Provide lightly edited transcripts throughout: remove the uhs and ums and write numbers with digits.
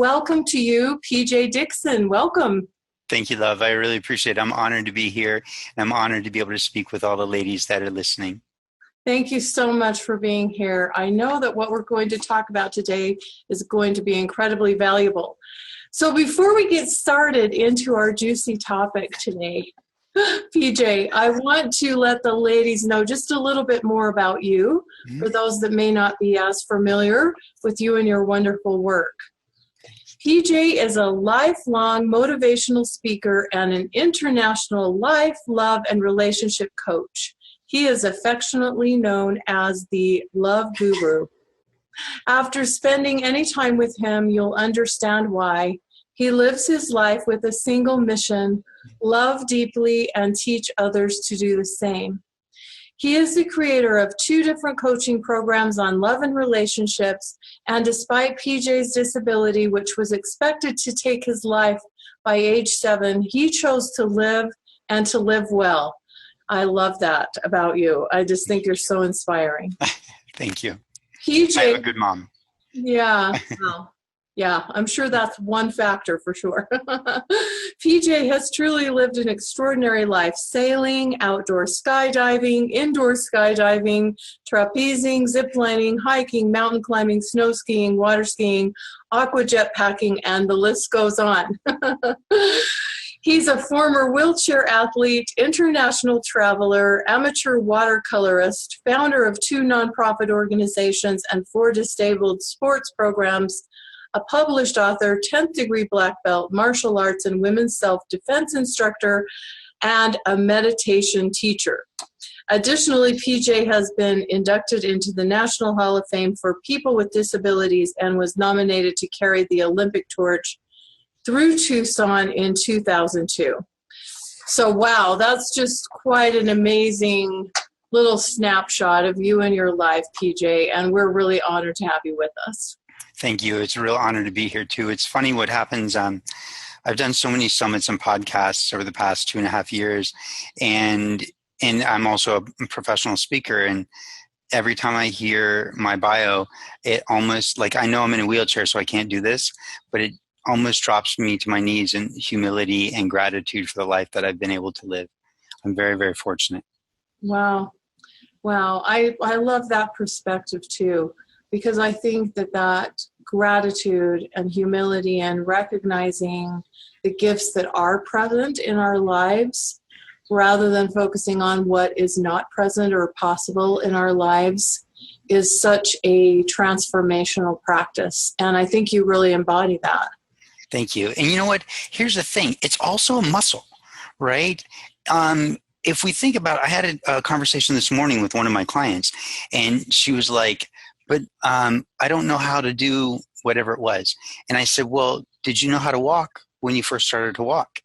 welcome to you, PJ Dixon. Welcome. Thank you, love. I really appreciate it. I'm honored to be here, and I'm honored to be able to speak with all the ladies that are listening. Thank you so much for being here. I know that what we're going to talk about today is going to be incredibly valuable. So before we get started into our juicy topic today, PJ, I want to let the ladies know just a little bit more about you, for those that may not be as familiar with you and your wonderful work. PJ is a lifelong motivational speaker and an international life, love, and relationship coach. He is affectionately known as the Love Guru. After spending any time with him, you'll understand why. He lives his life with a single mission: love deeply and teach others to do the same. He is the creator of 2 different coaching programs on love and relationships, and despite PJ's disability, which was expected to take his life by age 7, he chose to live and to live well. I love that about you. I just think you're so inspiring. Thank you. PJ, I have a good mom. Yeah. Well, yeah, I'm sure that's one factor for sure. PJ has truly lived an extraordinary life: sailing, outdoor skydiving, indoor skydiving, trapezing, ziplining, hiking, mountain climbing, snow skiing, water skiing, aqua jet packing, and the list goes on. He's a former wheelchair athlete, international traveler, amateur watercolorist, founder of 2 nonprofit organizations and 4 disabled sports programs, a published author, 10th degree black belt, martial arts and women's self-defense instructor, and a meditation teacher. Additionally, PJ has been inducted into the National Hall of Fame for People with Disabilities and was nominated to carry the Olympic torch through Tucson in 2002. So wow, that's just quite an amazing little snapshot of you and your life, PJ, and we're really honored to have you with us. Thank you. It's a real honor to be here too. It's funny what happens. I've done so many summits and podcasts over the past 2.5 years, and I'm also a professional speaker, and every time I hear my bio, it almost, like, I know I'm in a wheelchair so I can't do this, but it almost drops me to my knees in humility and gratitude for the life that I've been able to live. I'm very, very fortunate. Wow. I love that perspective too, because I think that gratitude and humility and recognizing the gifts that are present in our lives, rather than focusing on what is not present or possible in our lives, is such a transformational practice. And I think you really embody that. Thank you. And you know what? Here's the thing. It's also a muscle, right? If we think about, I had a conversation this morning with one of my clients, and she was like, but I don't know how to do whatever it was. And I said, well, did you know how to walk when you first started to walk?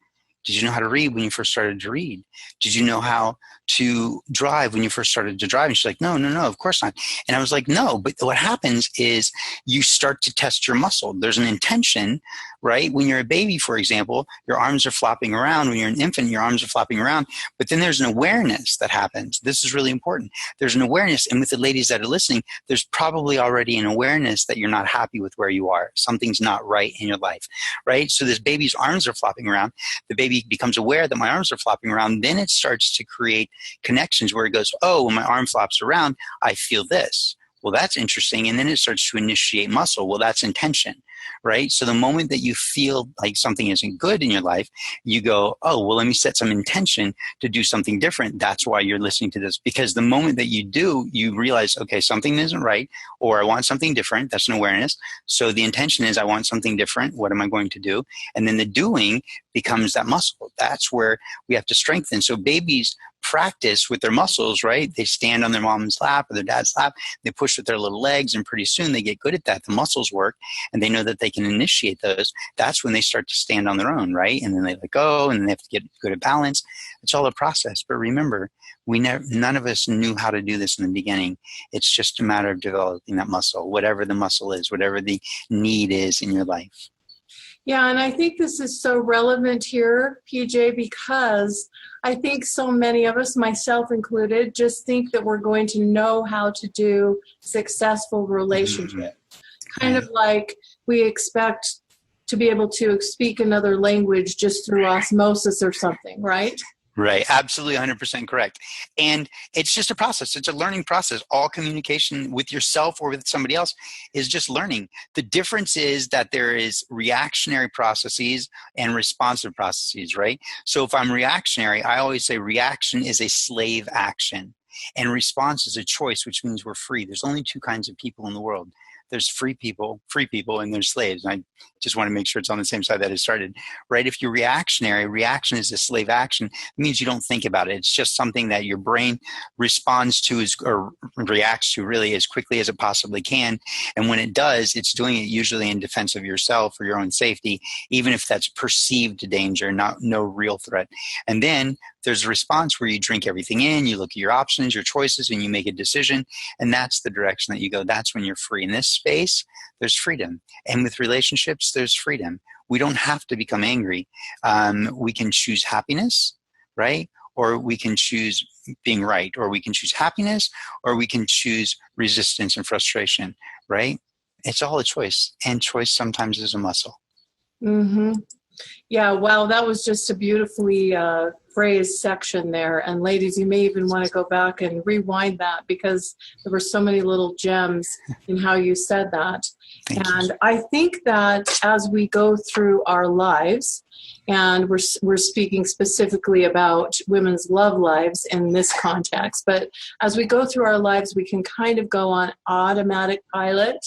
Did you know how to read when you first started to read? Did you know how to drive when you first started to drive? And she's like, no, of course not. And I was like, no, but what happens is you start to test your muscle. There's an intention, right? When you're a baby, for example, your arms are flopping around. When you're an infant, your arms are flopping around. But then there's an awareness that happens. This is really important. There's an awareness. And with the ladies that are listening, there's probably already an awareness that you're not happy with where you are. Something's not right in your life, right? So this baby's arms are flopping around. The baby becomes aware that my arms are flopping around. Then it starts to create connections where it goes, oh, when my arm flops around, I feel this. Well, that's interesting. And then it starts to initiate muscle. Well, that's intention, right? So the moment that you feel like something isn't good in your life, you go, oh, well, let me set some intention to do something different. That's why you're listening to this. Because the moment that you do, you realize, okay, something isn't right, or I want something different. That's an awareness. So the intention is, I want something different. What am I going to do? And then the doing becomes that muscle. That's where we have to strengthen. So babies practice with their muscles, right? They stand on their mom's lap or their dad's lap. They push with their little legs, and pretty soon they get good at that. The muscles work, and they know that they can initiate those. That's when they start to stand on their own, right? And then they let go, and then they have to get good at balance. It's all a process. But remember, none of us knew how to do this in the beginning. It's just a matter of developing that muscle, whatever the muscle is, whatever the need is in your life. Yeah, and I think this is so relevant here, PJ, because I think so many of us, myself included, just think that we're going to know how to do successful relationship. Kind of like we expect to be able to speak another language just through osmosis or something, right? Right. Absolutely 100% correct. And it's just a process. It's a learning process. All communication with yourself or with somebody else is just learning. The difference is that there is reactionary processes and responsive processes, right? So if I'm reactionary, I always say reaction is a slave action and response is a choice, which means we're free. There's only two kinds of people in the world. There's free people, and there's slaves. And I just want to make sure it's on the same side that it started, right? If you're reactionary, reaction is a slave action. It means you don't think about it. It's just something that your brain responds to or reacts to really as quickly as it possibly can. And when it does, it's doing it usually in defense of yourself or your own safety, even if that's perceived danger, no real threat. And then there's a response where you drink everything in, you look at your options, your choices, and you make a decision. And that's the direction that you go. That's when you're free. In this space, there's freedom. And with relationships, there's freedom. We don't have to become angry. We can choose happiness, right? Or we can choose being right. Or we can choose happiness, or we can choose resistance and frustration, right? It's all a choice. And choice sometimes is a muscle. Mm-hmm. Yeah, wow, that was just a beautifully phrased section there. And ladies, you may even want to go back and rewind that because there were so many little gems in how you said that. And I think that as we go through our lives, and we're speaking specifically about women's love lives in this context, but as we go through our lives, we can kind of go on automatic pilot,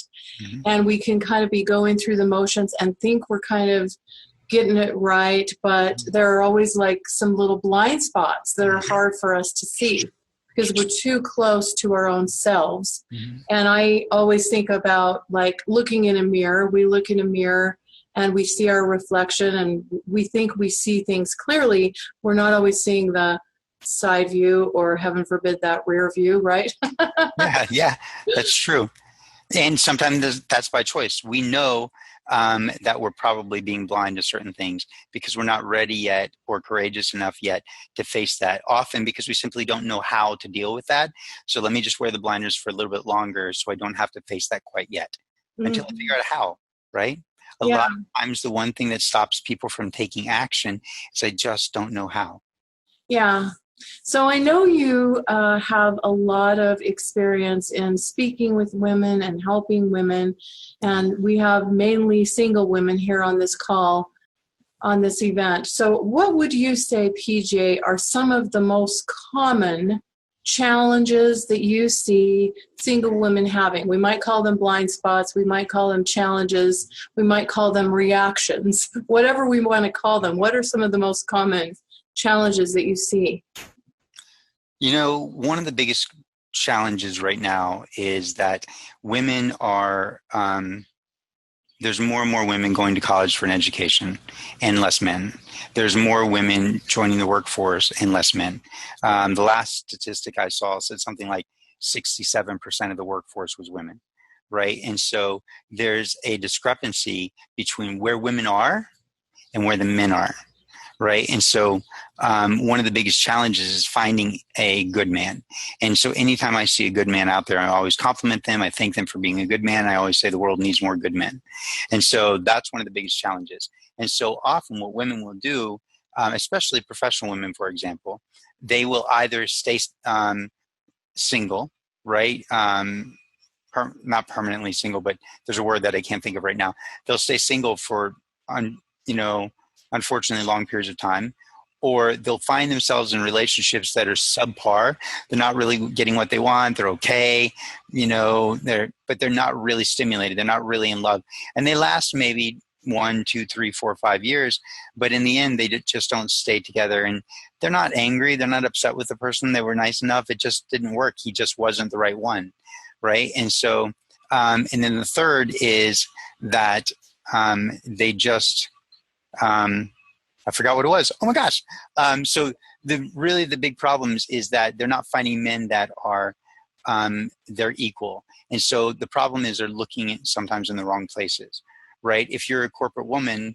and we can kind of be going through the motions and think we're kind of getting it right, but there are always like some little blind spots that are hard for us to see because we're too close to our own selves. And I always think about like looking in a mirror. We look in a mirror and we see our reflection and we think we see things clearly. We're not always seeing the side view or, heaven forbid, that rear view, right? Yeah, that's true. And sometimes that's by choice. We know that we're probably being blind to certain things because we're not ready yet or courageous enough yet to face that, often because we simply don't know how to deal with that. So let me just wear the blinders for a little bit longer so I don't have to face that quite yet until I figure out how, right? A lot of times the one thing that stops people from taking action is I just don't know how. Yeah. So I know you have a lot of experience in speaking with women and helping women, and we have mainly single women here on this call, on this event. So what would you say, PJ, are some of the most common challenges that you see single women having? We might call them blind spots, we might call them challenges, we might call them reactions, whatever we want to call them. What are some of the most common challenges that you see? You know, one of the biggest challenges right now is that women are, there's more and more women going to college for an education and less men. There's more women joining the workforce and less men. The last statistic I saw said something like 67% of the workforce was women, right? And so there's a discrepancy between where women are and where the men are. Right. And so one of the biggest challenges is finding a good man. And so anytime I see a good man out there, I always compliment them. I thank them for being a good man. I always say the world needs more good men. And so that's one of the biggest challenges. And so often what women will do, especially professional women, for example, they will either stay single, right? Not permanently single, but there's a word that I can't think of right now. They'll stay single for, unfortunately long periods of time, or they'll find themselves in relationships that are subpar. They're not really getting what they want. They're okay, but they're not really stimulated. They're not really in love. And they last maybe 1, 2, 3, 4, 5 years, but in the end, they just don't stay together. And they're not angry. They're not upset with the person. They were nice enough. It just didn't work. He just wasn't the right one, right? And so, and then the third is that they just... I forgot what it was. Oh my gosh. So the big problems is that they're not finding men that are they're equal. And so the problem is they're looking sometimes in the wrong places, right? If you're a corporate woman,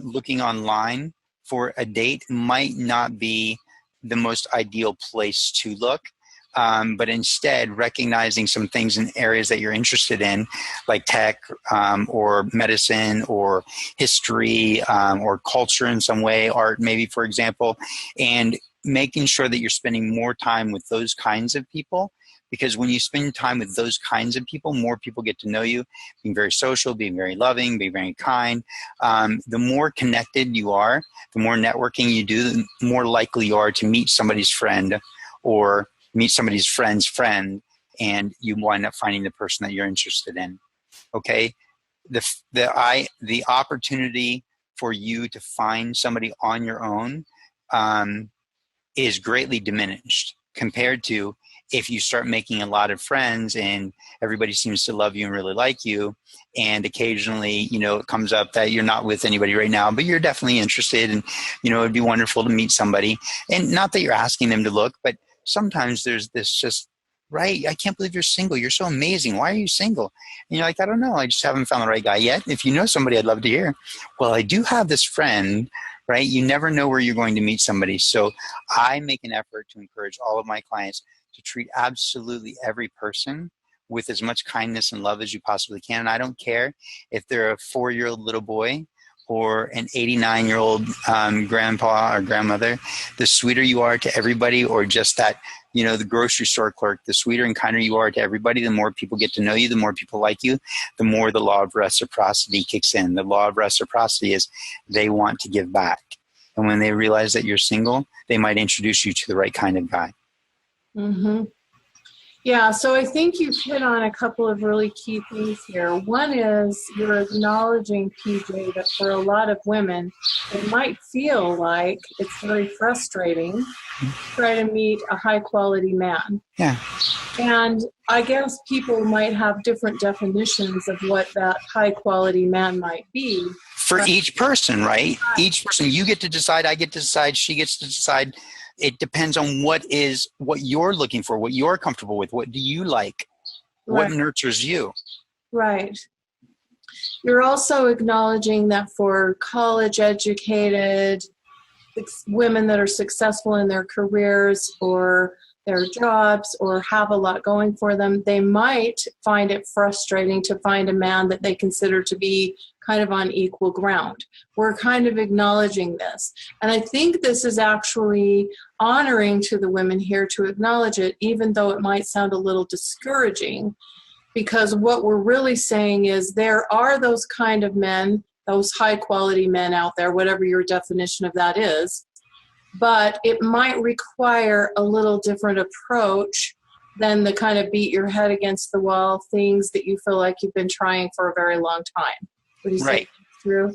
looking online for a date might not be the most ideal place to look. but instead recognizing some things in areas that you're interested in, like tech or medicine or history or culture in some way, art maybe, for example, and making sure that you're spending more time with those kinds of people. Because when you spend time with those kinds of people, more people get to know you, being very social, being very loving, being very kind. The more connected you are, the more networking you do, the more likely you are to meet somebody's friend or meet somebody's friend's friend, and you wind up finding the person that you're interested in. Okay? The opportunity for you to find somebody on your own is greatly diminished compared to if you start making a lot of friends and everybody seems to love you and really like you, and occasionally, it comes up that you're not with anybody right now, but you're definitely interested, and, it'd be wonderful to meet somebody. And not that you're asking them to look, but sometimes there's this just, right, I can't believe you're single. You're so amazing. Why are you single? And you're like, I don't know. I just haven't found the right guy yet. If you know somebody, I'd love to hear. Well, I do have this friend, right? You never know where you're going to meet somebody. So I make an effort to encourage all of my clients to treat absolutely every person with as much kindness and love as you possibly can. And I don't care if they're a 4-year-old little boy or an 89-year-old grandpa or grandmother. The sweeter you are to everybody, or just that, the grocery store clerk, the sweeter and kinder you are to everybody, the more people get to know you, the more people like you, the more the law of reciprocity kicks in. The law of reciprocity is they want to give back. And when they realize that you're single, they might introduce you to the right kind of guy. Mm-hmm. Yeah, so I think you've hit on a couple of really key things here. One is you're acknowledging, PJ, that for a lot of women, it might feel like it's very frustrating to try to meet a high-quality man. Yeah. And I guess people might have different definitions of what that high-quality man might be. For each person, right? Each person, you get to decide, I get to decide, she gets to decide. It depends on what you're looking for, what you're comfortable with, what do you like, what nurtures you. Right. You're also acknowledging that for college-educated women that are successful in their careers or their jobs or have a lot going for them, they might find it frustrating to find a man that they consider to be kind of on equal ground. We're kind of acknowledging this. And I think this is actually honoring to the women here to acknowledge it, even though it might sound a little discouraging, because what we're really saying is there are those kind of men, those high quality men out there, whatever your definition of that is, but it might require a little different approach than the kind of beat your head against the wall things that you feel like you've been trying for a very long time. Would you say that's true?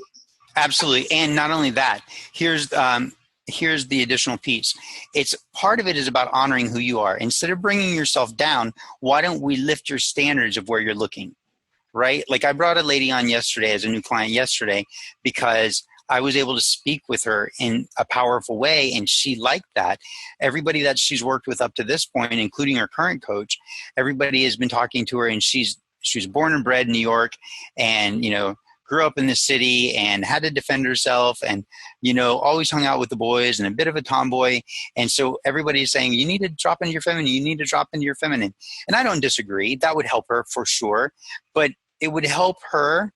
Absolutely. And not only that, here's the additional piece. It's part of it is about honoring who you are. Instead of bringing yourself down, why don't we lift your standards of where you're looking, right? Like I brought a lady on yesterday as a new client yesterday because I was able to speak with her in a powerful way, and she liked that. Everybody that she's worked with up to this point, including her current coach, everybody has been talking to her, and she was born and bred in New York, and grew up in the city and had to defend herself, and always hung out with the boys and a bit of a tomboy. And so everybody's saying, you need to drop into your feminine, you need to drop into your feminine. And I don't disagree. That would help her for sure, but it would help her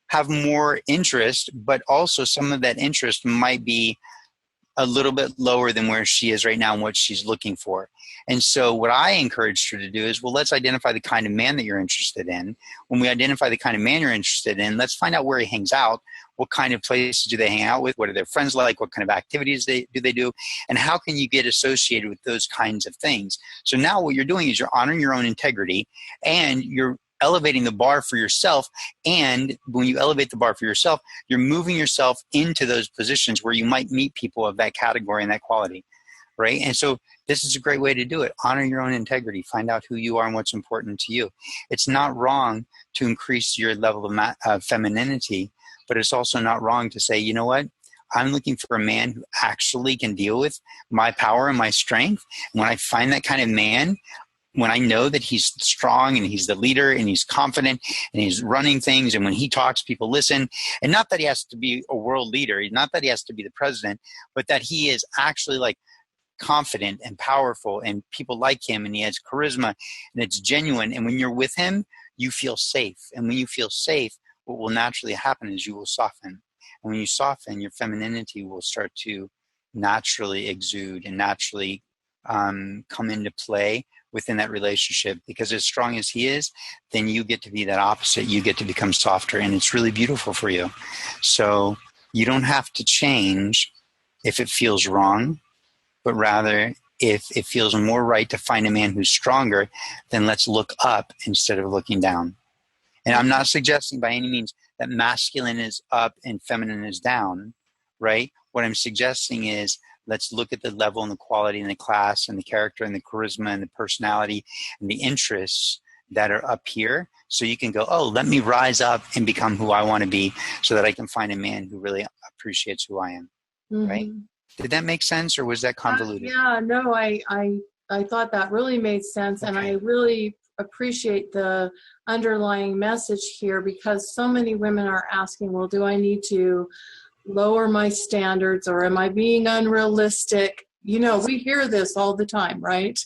have more interest, but also some of that interest might be a little bit lower than where she is right now and what she's looking for. And so what I encouraged her to do is, well, let's identify the kind of man that you're interested in. When we identify the kind of man you're interested in, let's find out where he hangs out. What kind of places do they hang out with? What are their friends like? What kind of activities do they do? And how can you get associated with those kinds of things? So now what you're doing is you're honoring your own integrity, and you're elevating the bar for yourself. And when you elevate the bar for yourself, you're moving yourself into those positions where you might meet people of that category and that quality, right? And so this is a great way to do it. Honor your own integrity. Find out who you are and what's important to you. It's not wrong to increase your level of femininity, but it's also not wrong to say, you know what? I'm looking for a man who actually can deal with my power and my strength. And when I find that kind of man, when I know that he's strong and he's the leader and he's confident and he's running things, and when he talks, people listen, and not that he has to be a world leader, not that he has to be the president, but that he is actually like confident and powerful and people like him and he has charisma and it's genuine. And when you're with him, you feel safe. And when you feel safe, what will naturally happen is you will soften. And when you soften, your femininity will start to naturally exude and naturally come into play within that relationship. Because as strong as he is, then you get to be that opposite. You get to become softer, and it's really beautiful for you. So you don't have to change if it feels wrong, but rather if it feels more right to find a man who's stronger, then let's look up instead of looking down. And I'm not suggesting by any means that masculine is up and feminine is down, right? What I'm suggesting is let's look at the level and the quality and the class and the character and the charisma and the personality and the interests that are up here. So you can go, oh, let me rise up and become who I want to be so that I can find a man who really appreciates who I am, right? Did that make sense, or was that convoluted? Yeah, no, I thought that really made sense. Okay. And I really appreciate the underlying message here, because so many women are asking, well, do I need to lower my standards, or am I being unrealistic? You know, we hear this all the time, right?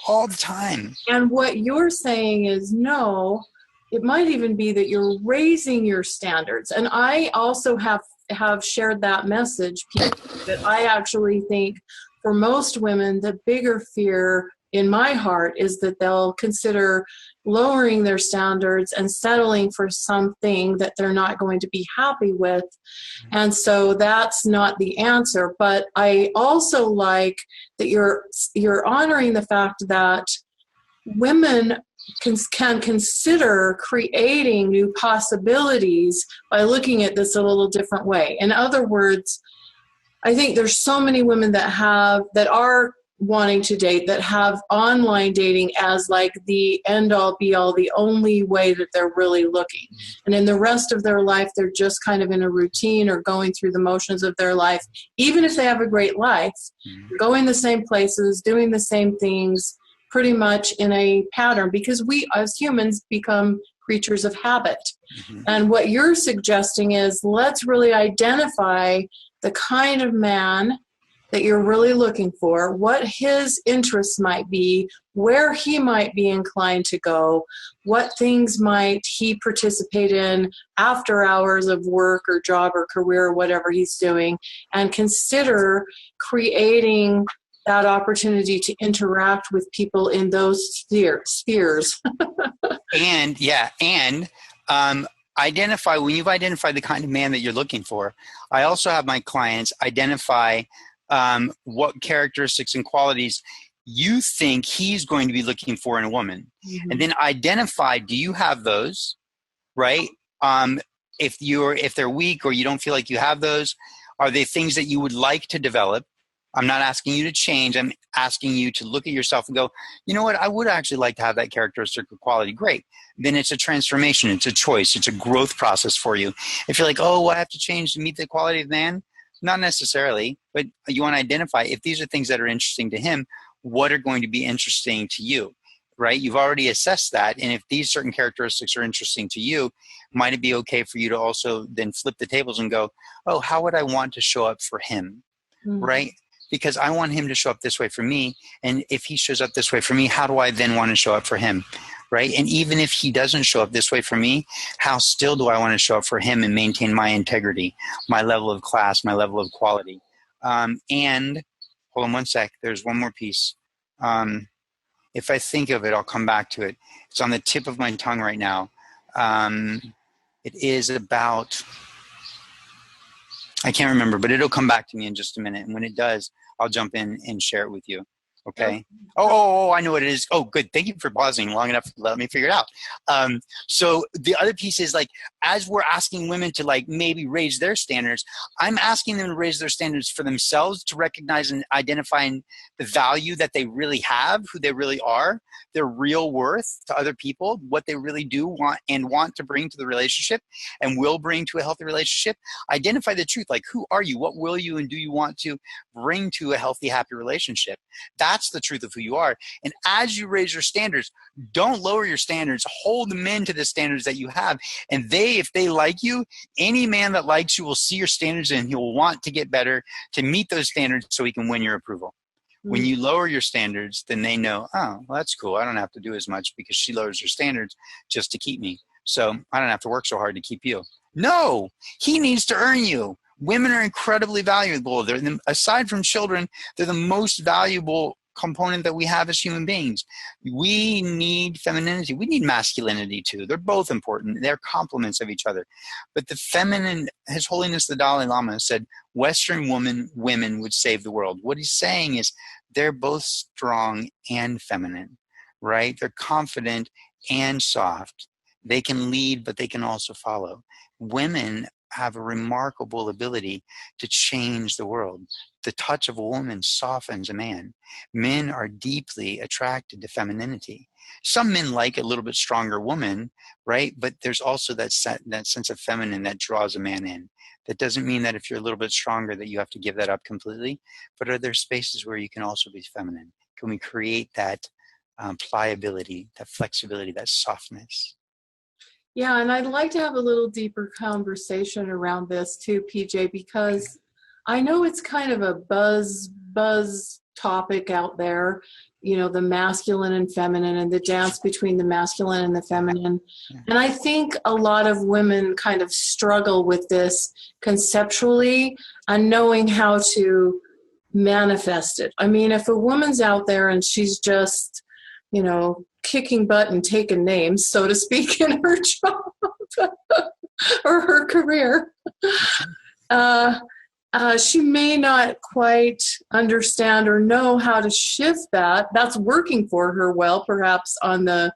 All the time. And what you're saying is no, it might even be that you're raising your standards. And I also have shared that message, that I actually think for most women, the bigger fear in my heart is that they'll consider lowering their standards and settling for something that they're not going to be happy with. And so that's not the answer. But I also like that you're honoring the fact that women can consider creating new possibilities by looking at this a little different way. In other words, I think there's so many women that are wanting to date, that have online dating as like the end all be all, the only way that they're really looking. And in the rest of their life, they're just kind of in a routine or going through the motions of their life. Even if they have a great life, going the same places, doing the same things, pretty much in a pattern, because we as humans become creatures of habit. And what you're suggesting is let's really identify the kind of man that you're really looking for, what his interests might be, where he might be inclined to go, what things might he participate in after hours of work or job or career or whatever he's doing, and consider creating that opportunity to interact with people in those spheres. Identify, when you've identified the kind of man that you're looking for, I also have my clients identify what characteristics and qualities you think he's going to be looking for in a woman. And then identify, do you have those, right? If they're weak or you don't feel like you have those, are they things that you would like to develop? I'm not asking you to change. I'm asking you to look at yourself and go, you know what? I would actually like to have that characteristic or quality. Great. Then it's a transformation. It's a choice. It's a growth process for you. If you're like, oh, I have to change to meet the quality of man, not necessarily, but you want to identify if these are things that are interesting to him, what are going to be interesting to you, right? You've already assessed that. And if these certain characteristics are interesting to you, might it be okay for you to also then flip the tables and go, oh, how would I want to show up for him, right? Because I want him to show up this way for me. And if he shows up this way for me, how do I then want to show up for him, right? And even if he doesn't show up this way for me, how still do I want to show up for him and maintain my integrity, my level of class, my level of quality? And hold on one sec. There's one more piece. If I think of it, I'll come back to it. It's on the tip of my tongue right now. It is about... I can't remember, but it'll come back to me in just a minute. And when it does, I'll jump in and share it with you. Okay. Oh, I know what it is. Oh, good. Thank you for pausing long enough to let me figure it out. So the other piece is like, as we're asking women to like maybe raise their standards, I'm asking them to raise their standards for themselves, to recognize and identify the value that they really have, who they really are, their real worth to other people, what they really do want to bring to the relationship and will bring to a healthy relationship. Identify the truth. Like, who are you? What will you and do you want to bring to a healthy, happy relationship? That's the truth of who you are. And as you raise your standards, don't lower your standards. Hold them into the standards that you have. And if they like you, any man that likes you will see your standards and he will want to get better to meet those standards so he can win your approval. When you lower your standards, then they know, oh, well, that's cool. I don't have to do as much because she lowers her standards just to keep me. So I don't have to work so hard to keep you. No, he needs to earn you. Women are incredibly valuable. Aside from children, they're the most valuable component that we have as human beings. We need femininity. We need masculinity too. They're both important. They're complements of each other. But the feminine, His Holiness the Dalai Lama said, Western women would save the world. What he's saying is they're both strong and feminine, right? They're confident and soft. They can lead, but they can also follow. Women have a remarkable ability to change the world. The touch of a woman softens a man. Men are deeply attracted to femininity. Some men like a little bit stronger woman, right? But there's also that sense of feminine that draws a man in. That doesn't mean that if you're a little bit stronger that you have to give that up completely, but are there spaces where you can also be feminine? Can we create that pliability, that flexibility, that softness? Yeah, and I'd like to have a little deeper conversation around this too, PJ, because I know it's kind of a buzz topic out there, you know, the masculine and feminine and the dance between the masculine and the feminine. And I think a lot of women kind of struggle with this conceptually and knowing how to manifest it. I mean, if a woman's out there and she's just, you know, kicking butt and taking names, so to speak, in her job or her career, she may not quite understand or know how to shift that. That's working for her well, perhaps on the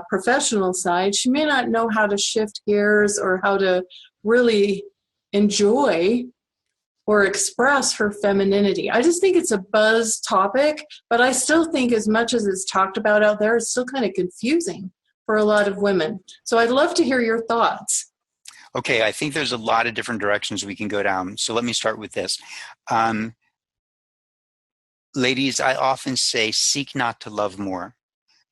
professional side. She may not know how to shift gears or how to really enjoy or express her femininity. I just think it's a buzz topic, but I still think as much as it's talked about out there, it's still kind of confusing for a lot of women. So I'd love to hear your thoughts. Okay, I think there's a lot of different directions we can go down. So let me start with this. Ladies, I often say, seek not to love more,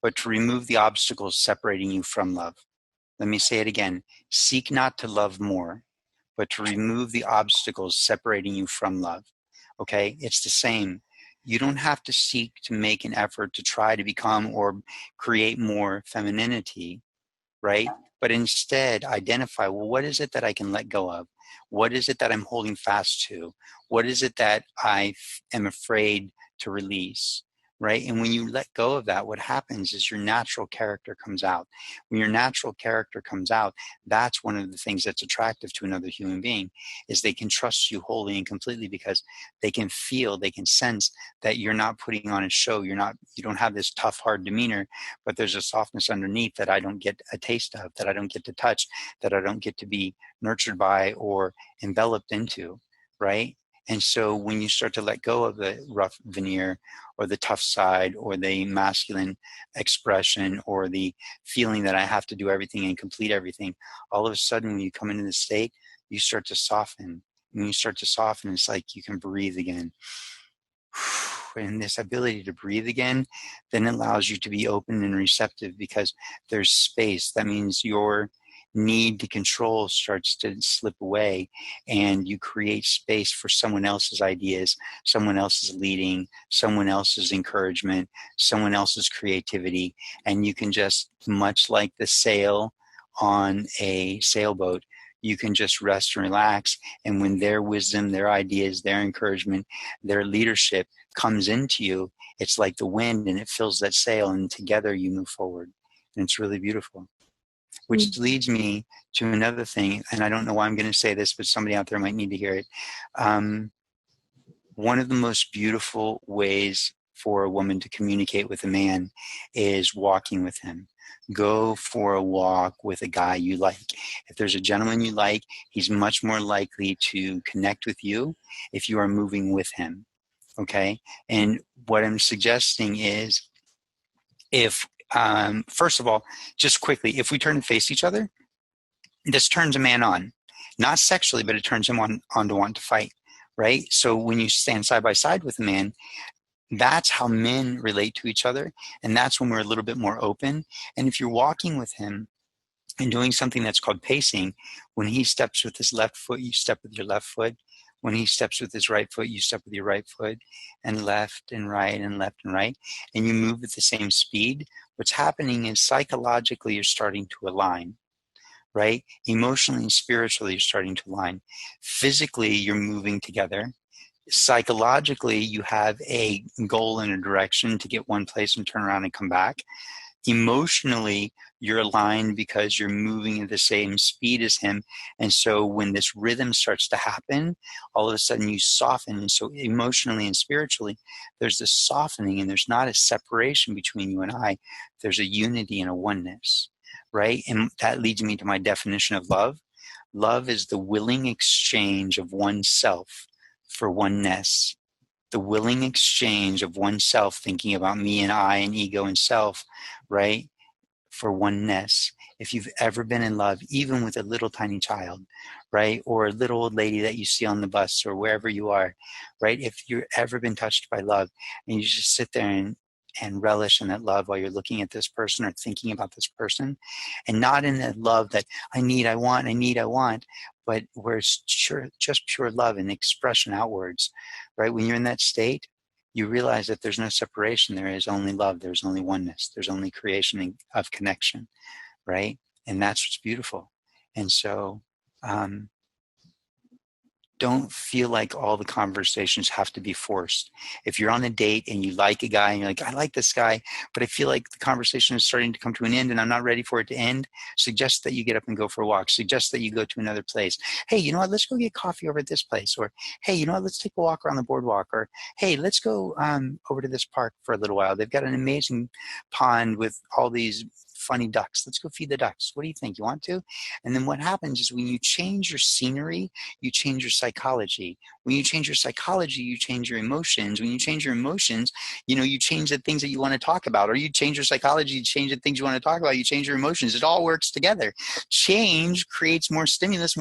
but to remove the obstacles separating you from love. Let me say it again. Seek not to love more, but to remove the obstacles separating you from love. Okay, it's the same. You don't have to seek to make an effort to try to become or create more femininity, right? But instead identify, well, what is it that I can let go of? What is it that I'm holding fast to? What is it that I am afraid to release? Right? And when you let go of that, what happens is your natural character comes out. When your natural character comes out, that's one of the things that's attractive to another human being, is they can trust you wholly and completely because they can feel, they can sense that you're not putting on a show. You don't have this tough, hard demeanor, but there's a softness underneath that I don't get a taste of, that I don't get to touch, that I don't get to be nurtured by or enveloped into, right? And so when you start to let go of the rough veneer or the tough side or the masculine expression or the feeling that I have to do everything and complete everything, all of a sudden when you come into the state, you start to soften. When you start to soften, it's like you can breathe again. And this ability to breathe again then allows you to be open and receptive because there's space. That means your need to control starts to slip away and you create space for someone else's ideas, someone else's leading, someone else's encouragement, someone else's creativity. And you can just, much like the sail on a sailboat, you can just rest and relax. And when their wisdom, their ideas, their encouragement, their leadership comes into you, it's like the wind and it fills that sail and together you move forward. And it's really beautiful. Which leads me to another thing, and I don't know why I'm going to say this, but somebody out there might need to hear it. One of the most beautiful ways for a woman to communicate with a man is walking with him. Go for a walk with a guy you like. If there's a gentleman you like, he's much more likely to connect with you if you are moving with him. Okay? And what I'm suggesting is if first of all, just quickly, if we turn and face each other, this turns a man on, not sexually, but it turns him on to want to fight, right? So when you stand side by side with a man, that's how men relate to each other. And that's when we're a little bit more open. And if you're walking with him and doing something that's called pacing, when he steps with his left foot, you step with your left foot. When he steps with his right foot, you step with your right foot, and left and right and left and right, and you move at the same speed. What's happening is psychologically you're starting to align, right? Emotionally and spiritually you're starting to align. Physically you're moving together. Psychologically you have a goal and a direction to get one place and turn around and come back. Emotionally, you're aligned because you're moving at the same speed as him. And so when this rhythm starts to happen, all of a sudden you soften. And so emotionally and spiritually, there's this softening, and there's not a separation between you and I. There's a unity and a oneness, right? And that leads me to my definition of love. Love is the willing exchange of oneself for oneness. The willing exchange of oneself, thinking about me and I and ego and self, right, for oneness. If you've ever been in love, even with a little tiny child, right, or a little old lady that you see on the bus or wherever you are, right, if you've ever been touched by love and you just sit there and relish in that love while you're looking at this person or thinking about this person, and not in that love that I need, I want, but where it's just pure love and expression outwards, right? When you're in that state, you realize that there's no separation. There is only love. There's only oneness. There's only creation of connection, right? And that's what's beautiful. And so don't feel like all the conversations have to be forced. If you're on a date and you like a guy and you're like, I like this guy, but I feel like the conversation is starting to come to an end and I'm not ready for it to end, suggest that you get up and go for a walk. Suggest that you go to another place. Hey, you know what? Let's go get coffee over at this place. Or, hey, you know what? Let's take a walk around the boardwalk. Or, hey, let's go over to this park for a little while. They've got an amazing pond with all these funny ducks. Let's go feed the ducks. What do you think? You want to? And then what happens is when you change your scenery, you change your psychology. When you change your psychology, you change your emotions. When you change your emotions, you change the things that you want to talk about. Or you change your psychology, you change the things you want to talk about, you change your emotions. It all works together. Change creates more stimulus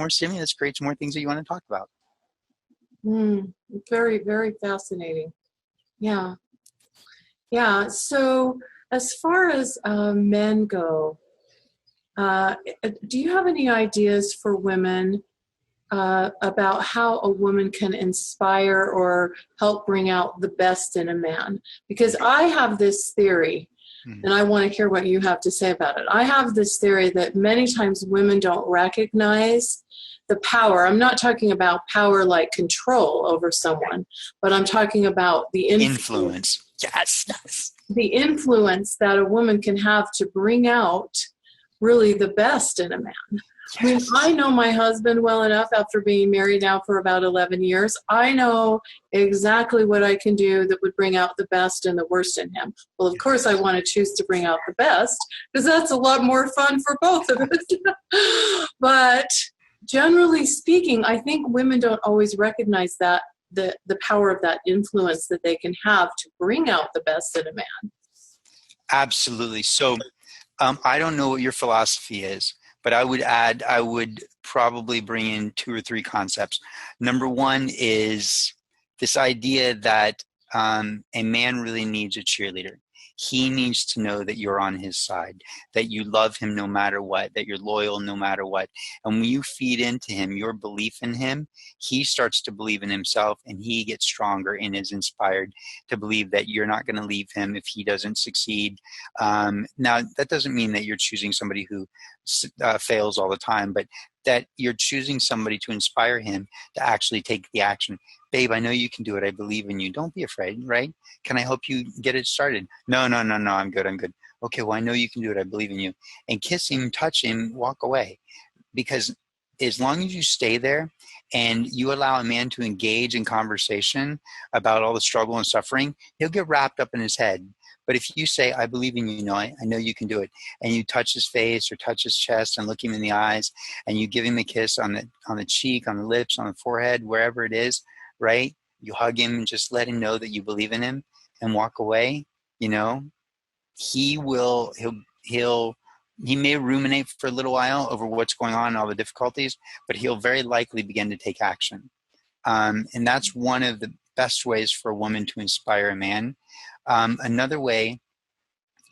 creates more things that you want to talk about. Very, very fascinating. Yeah. Yeah. So as far as men go, do you have any ideas for women about how a woman can inspire or help bring out the best in a man? Because I have this theory, and I want to hear what you have to say about it. I have this theory that many times women don't recognize the power. I'm not talking about power like control over someone, but I'm talking about the influence. Yes. The influence that a woman can have to bring out really the best in a man. Yes. I mean, I know my husband well enough after being married now for about 11 years. I know exactly what I can do that would bring out the best and the worst in him. Well, of course, I want to choose to bring out the best because that's a lot more fun for both of us. But generally speaking, I think women don't always recognize that the power of that influence that they can have to bring out the best in a man. Absolutely. So I don't know what your philosophy is, but I would probably bring in 2 or 3 concepts. Number one is this idea that a man really needs a cheerleader. He needs to know that you're on his side, that you love him no matter what, that you're loyal no matter what. And when you feed into him your belief in him, he starts to believe in himself, and he gets stronger and is inspired to believe that you're not going to leave him if he doesn't succeed. Now, that doesn't mean that you're choosing somebody who fails all the time, but that you're choosing somebody to inspire him to actually take the action. Babe, I know you can do it. I believe in you. Don't be afraid, right? Can I help you get it started? No, I'm good. Okay, well, I know you can do it. I believe in you. And kiss him, touch him, walk away. Because as long as you stay there and you allow a man to engage in conversation about all the struggle and suffering, he'll get wrapped up in his head. But if you say, I believe in you, I know you can do it, and you touch his face or touch his chest and look him in the eyes, and you give him a kiss on the cheek, on the lips, on the forehead, wherever it is, right? You hug him and just let him know that you believe in him and walk away. He may ruminate for a little while over what's going on and all the difficulties, but he'll very likely begin to take action. And that's one of the best ways for a woman to inspire a man. Another way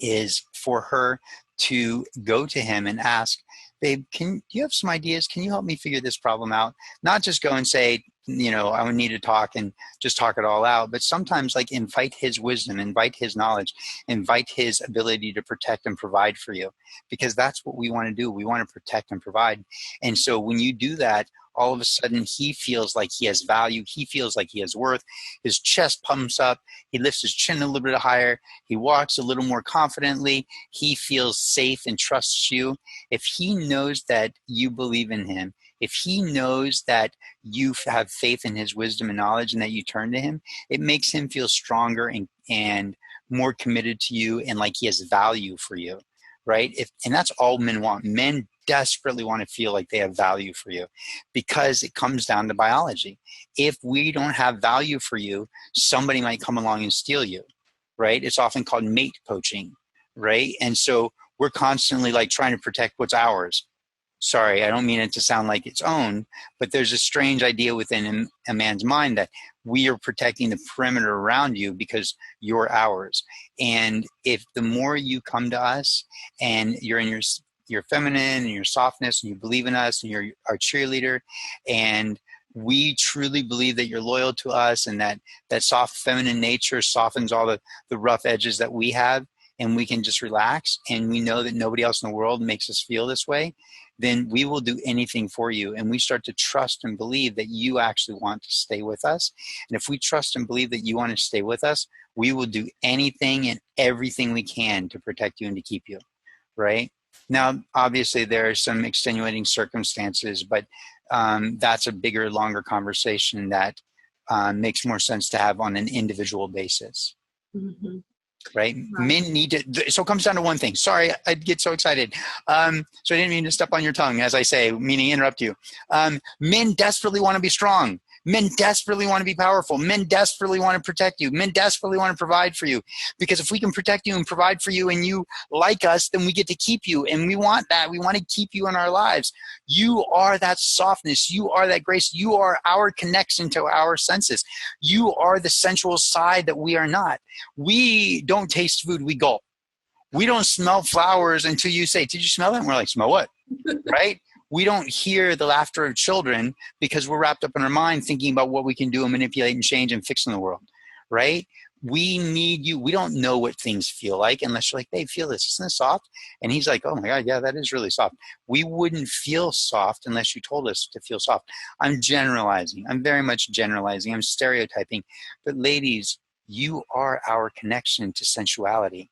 is for her to go to him and ask, babe, do you have some ideas? Can you help me figure this problem out? Not just go and say, I would need to talk and just talk it all out. But sometimes like invite his wisdom, invite his knowledge, invite his ability to protect and provide for you, because that's what we want to do. We want to protect and provide. And so when you do that, all of a sudden he feels like he has value. He feels like he has worth. His chest pumps up. He lifts his chin a little bit higher. He walks a little more confidently. He feels safe and trusts you. If he knows that you believe in him, if he knows that you have faith in his wisdom and knowledge and that you turn to him, it makes him feel stronger and more committed to you and like he has value for you, right? And that's all men want. Men desperately want to feel like they have value for you, because it comes down to biology. If we don't have value for you, somebody might come along and steal you, right? It's often called mate poaching, right? And so we're constantly like trying to protect what's ours. Sorry, I don't mean it to sound like its own, but there's a strange idea within a man's mind that we are protecting the perimeter around you because you're ours. And if the more you come to us and you're in your feminine and your softness and you believe in us and you're our cheerleader, and we truly believe that you're loyal to us and that soft feminine nature softens all the rough edges that we have, and we can just relax and we know that nobody else in the world makes us feel this way, then we will do anything for you. And we start to trust and believe that you actually want to stay with us. And if we trust and believe that you want to stay with us, we will do anything and everything we can to protect you and to keep you, right? Now, obviously, there are some extenuating circumstances, but that's a bigger, longer conversation that makes more sense to have on an individual basis. Mm-hmm. Right? Men need to, so it comes down to one thing. Sorry, I get so excited. So I didn't mean to step on your tongue, as I say, meaning interrupt you. Men desperately want to be strong. Men desperately want to be powerful. Men desperately want to protect you. Men desperately want to provide for you. Because if we can protect you and provide for you and you like us, then we get to keep you. And we want that. We want to keep you in our lives. You are that softness. You are that grace. You are our connection to our senses. You are the sensual side that we are not. We don't taste food. We gulp. We don't smell flowers until you say, did you smell that? And we're like, smell what? Right? We don't hear the laughter of children because we're wrapped up in our mind thinking about what we can do and manipulate and change and fix in the world, right? We need you. We don't know what things feel like unless you're like, babe, feel this. Isn't this soft? And he's like, oh my God, yeah, that is really soft. We wouldn't feel soft unless you told us to feel soft. I'm generalizing. I'm very much generalizing. I'm stereotyping. But ladies, you are our connection to sensuality.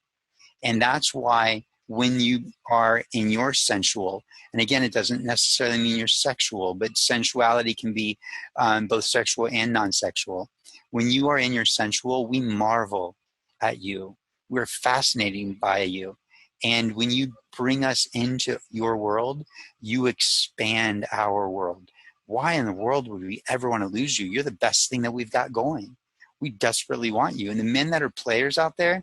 And that's why when you are in your sensual, and again, it doesn't necessarily mean you're sexual, but sensuality can be both sexual and non-sexual. When you are in your sensual, we marvel at you. We're fascinated by you. And when you bring us into your world, you expand our world. Why in the world would we ever want to lose you? You're the best thing that we've got going. We desperately want you. And the men that are players out there,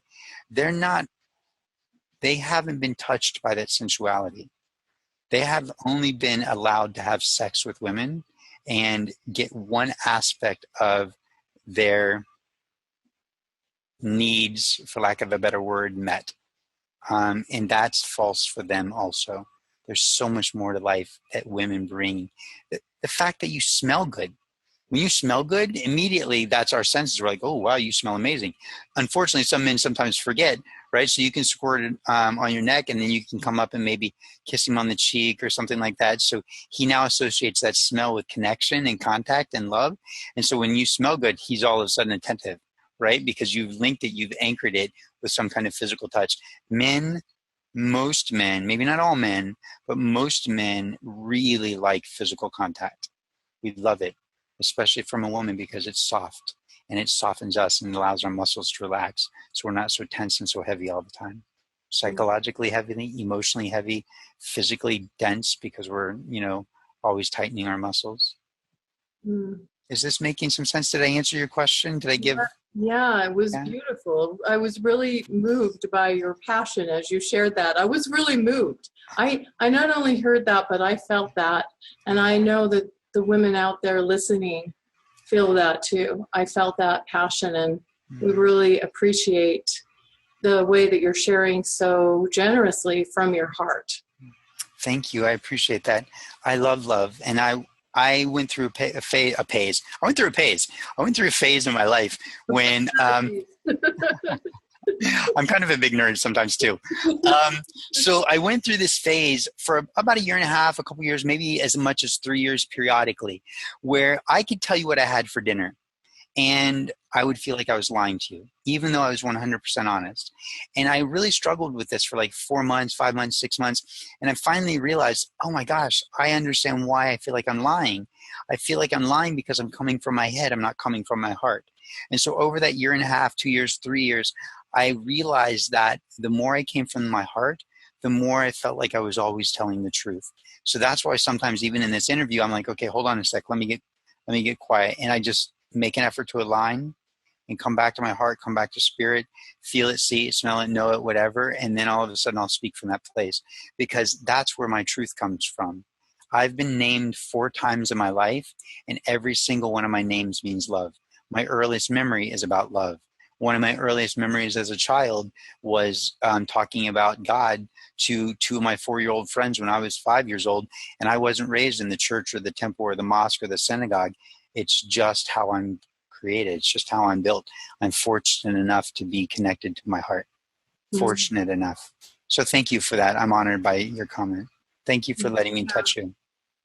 they haven't been touched by that sensuality. They have only been allowed to have sex with women and get one aspect of their needs, for lack of a better word, met. And that's false for them also. There's so much more to life that women bring. The fact that you smell good. When you smell good, immediately that's our senses. We're like, oh, wow, you smell amazing. Unfortunately, some men sometimes forget, right? So you can squirt it on your neck and then you can come up and maybe kiss him on the cheek or something like that. So he now associates that smell with connection and contact and love. And so when you smell good, he's all of a sudden attentive, right? Because you've linked it, you've anchored it with some kind of physical touch. Most men, maybe not all men, but most men really like physical contact. We love it, especially from a woman, because it's soft and it softens us and allows our muscles to relax. So we're not so tense and so heavy all the time. Psychologically heavy, emotionally heavy, physically dense because we're, always tightening our muscles. Mm. Is this making some sense? Did I answer your question? Did I give? Yeah, it was beautiful. I was really moved by your passion as you shared that. I was really moved. I not only heard that, but I felt that. And I know that the women out there listening feel that too. I felt that passion, and we really appreciate the way that you're sharing so generously from your heart. Thank you. I appreciate that. I love love, and I I went through a phase. I went through a phase in my life when I'm kind of a big nerd sometimes too. So I went through this phase for about a year and a half, a couple years, maybe as much as 3 years periodically, where I could tell you what I had for dinner. And I would feel like I was lying to you, even though I was 100% honest. And I really struggled with this for like 4 months, 5 months, 6 months. And I finally realized, oh my gosh, I understand why I feel like I'm lying. I feel like I'm lying because I'm coming from my head. I'm not coming from my heart. And so over that year and a half, 2 years, 3 years, I realized that the more I came from my heart, the more I felt like I was always telling the truth. So that's why sometimes even in this interview, I'm like, okay, hold on a sec. Let me get quiet. And I just make an effort to align and come back to my heart, come back to spirit, feel it, see it, smell it, know it, whatever. And then all of a sudden I'll speak from that place, because that's where my truth comes from. I've been named 4 times in my life, and every single one of my names means love. My earliest memory is about love. One of my earliest memories as a child was talking about God to 2 of my 4-year-old friends when I was 5 years old. And I wasn't raised in the church or the temple or the mosque or the synagogue. It's just how I'm created. It's just how I'm built. I'm fortunate enough to be connected to my heart. Fortunate enough. So thank you for that. I'm honored by your comment. Thank you for letting me touch you.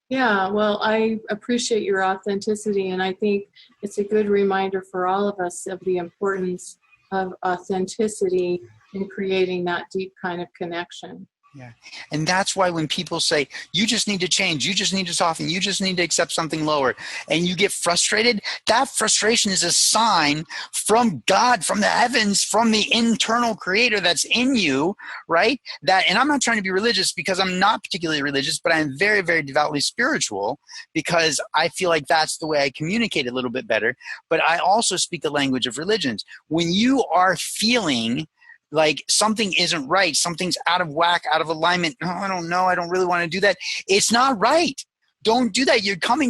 Yeah, well, I appreciate your authenticity, and I think it's a good reminder for all of us of the importance of authenticity in creating that deep kind of connection. Yeah. And that's why when people say, you just need to change, you just need to soften, you just need to accept something lower, and you get frustrated, that frustration is a sign from God, from the heavens, from the internal creator that's in you, right? That, and I'm not trying to be religious because I'm not particularly religious, but I'm very, very devoutly spiritual because I feel like that's the way I communicate a little bit better. But I also speak the language of religions. When you are feeling like something isn't right, something's out of whack, out of alignment, oh, I don't know, I don't really want to do that, it's not right. Don't do that.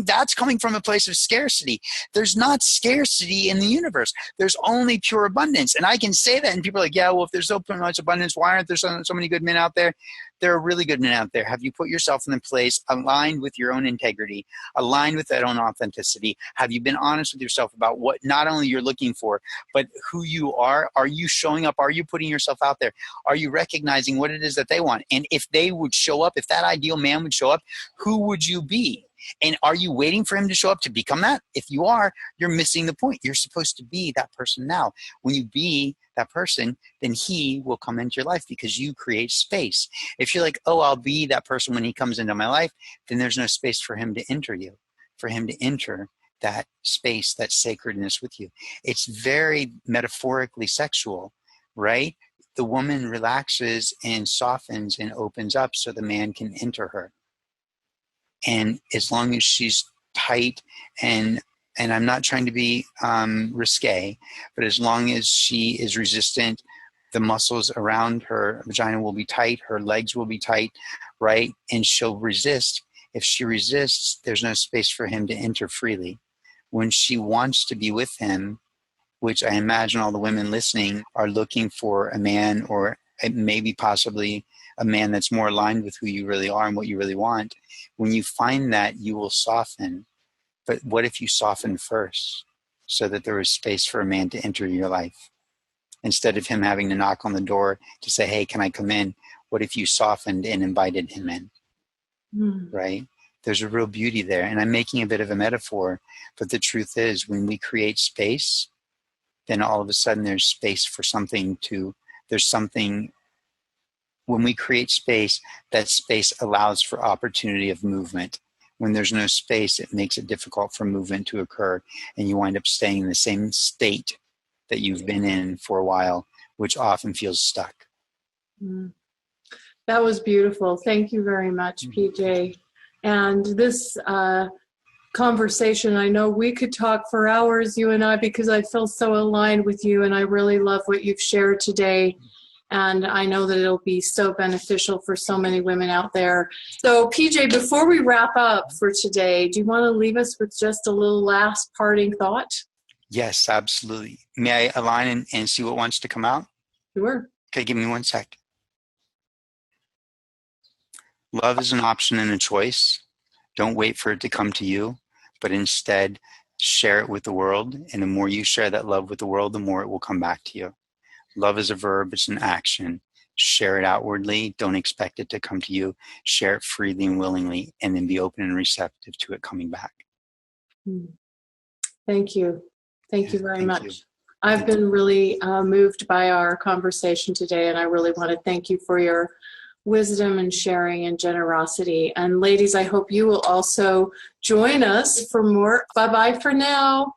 That's coming from a place of scarcity. There's not scarcity in the universe. There's only pure abundance. And I can say that, and people are like, yeah, well, if there's so much abundance, why aren't there so many good men out there? There are really good men out there. Have you put yourself in a place aligned with your own integrity, aligned with that own authenticity? Have you been honest with yourself about what not only you're looking for, but who you are? Are you showing up? Are you putting yourself out there? Are you recognizing what it is that they want? And if they would show up, if that ideal man would show up, who would you be? And are you waiting for him to show up to become that? If you are, you're missing the point. You're supposed to be that person now. When you be that person, then he will come into your life because you create space. If you're like, oh, I'll be that person when he comes into my life, then there's no space for him to enter you, for him to enter that space, that sacredness with you. It's very metaphorically sexual, right? The woman relaxes and softens and opens up so the man can enter her. And as long as she's tight and I'm not trying to be risque, but as long as she is resistant, the muscles around her vagina will be tight, her legs will be tight, right? And she'll resist. If she resists, there's no space for him to enter freely. When she wants to be with him, which I imagine all the women listening are looking for a man, or maybe possibly a man that's more aligned with who you really are and what you really want. When you find that, you will soften. But what if you soften first so that there is space for a man to enter your life? Instead of him having to knock on the door to say, hey, can I come in? What if you softened and invited him in? Right? There's a real beauty there. And I'm making a bit of a metaphor, but the truth is when we create space, then all of a sudden there's space for when we create space, that space allows for opportunity of movement. When there's no space, it makes it difficult for movement to occur, and you wind up staying in the same state that you've been in for a while, which often feels stuck. That was beautiful. Thank you very much, PJ. And this conversation, I know we could talk for hours, you and I, because I feel so aligned with you, and I really love what you've shared today. And I know that it'll be so beneficial for so many women out there. So PJ, before we wrap up for today, do you want to leave us with just a little last parting thought? Yes, absolutely. May I align and see what wants to come out? Sure. Okay, give me 1 sec. Love is an option and a choice. Don't wait for it to come to you, but instead share it with the world. And the more you share that love with the world, the more it will come back to you. Love is a verb, it's an action. Share it outwardly. Don't expect it to come to you. Share it freely and willingly, and then be open and receptive to it coming back. Thank you. Thank you very much. You. I've been really moved by our conversation today, and I really want to thank you for your wisdom and sharing and generosity. And ladies, I hope you will also join us for more. Bye-bye for now.